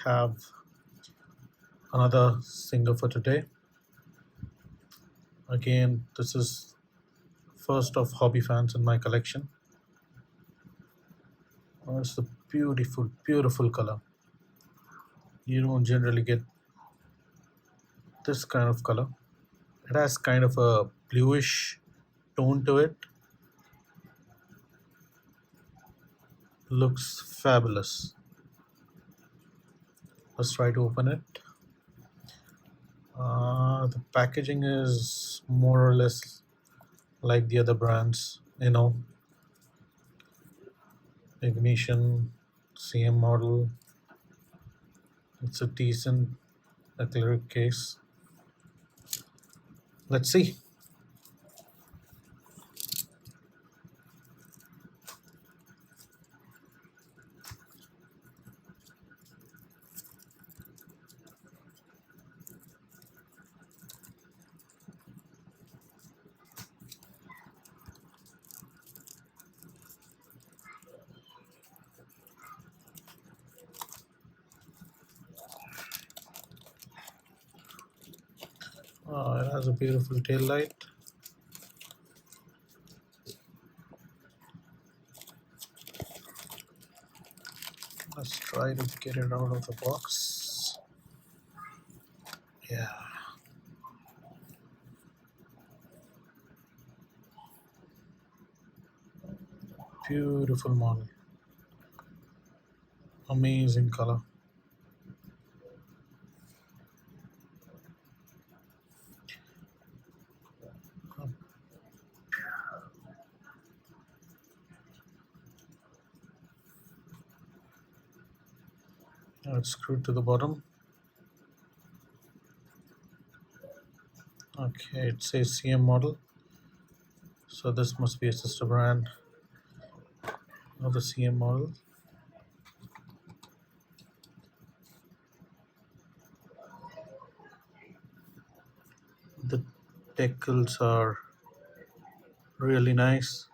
have another singer for today. Again, this is first of hobby fans in my collection. It's a beautiful color. You don't generally get this kind of color. It has kind of a bluish tone to it. Looks fabulous. Let's try to open it. The packaging is more or less like the other brands, Ignition, CM model. It's a decent acrylic case. Let's see. It has a beautiful tail light. Let's try to get it out of the box. Yeah. Beautiful model. Amazing color. It's screwed to the bottom. Okay, it says CM model, so this must be a sister brand of the CM model. The decals are really nice.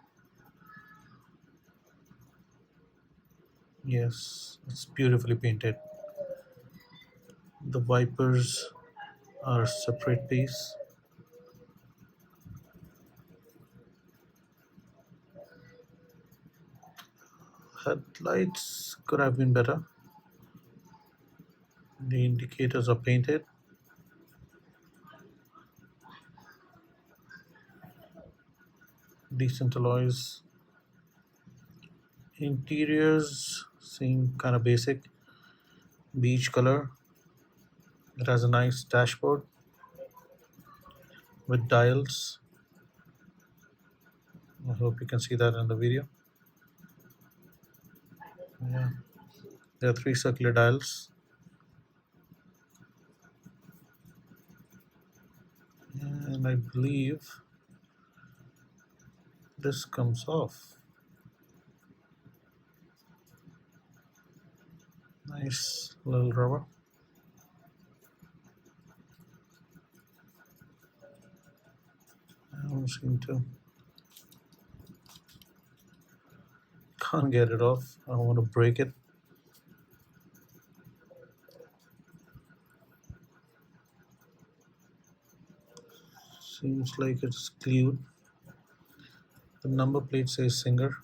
Yes, it's beautifully painted. The wipers are a separate piece. Headlights could have been better. The indicators are painted. Decent alloys. Interiors seem kind of basic. Beige color. It has a nice dashboard with dials. I hope you can see that in the video. Yeah, there are 3 circular dials. And I believe this comes off. Nice little rubber. I don't seem to. Can't get it off. I don't want to break it. Seems like it's glued. The number plate says Singer.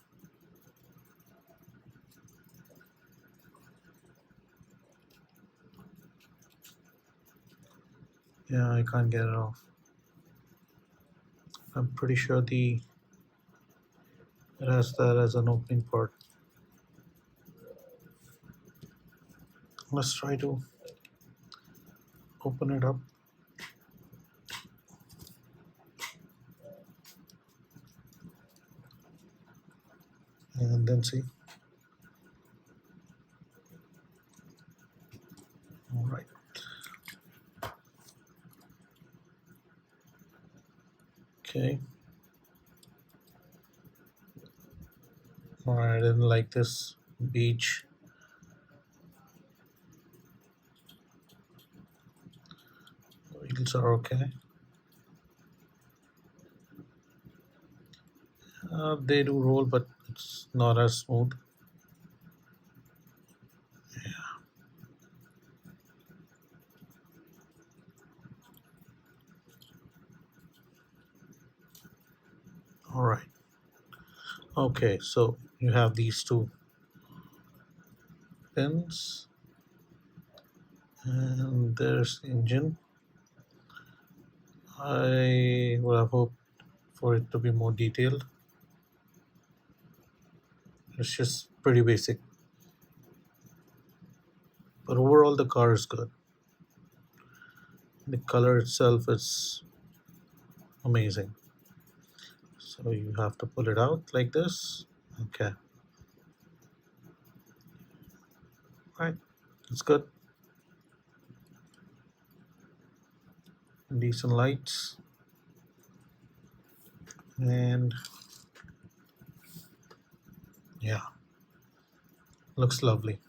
Yeah, I can't get it off. I'm pretty sure it has that as an opening port. Let's try to open it up. And then see. All right. Okay. All right, I didn't like this beach. Wheels are okay. They do roll, but it's not as smooth. All right. Okay, so you have these two pins, and there's the engine. I would have hoped for it to be more detailed. It's just pretty basic, but overall the car is good. The color itself is amazing. So you have to pull it out like this. Okay, right, it's good. Decent lights, and yeah, looks lovely.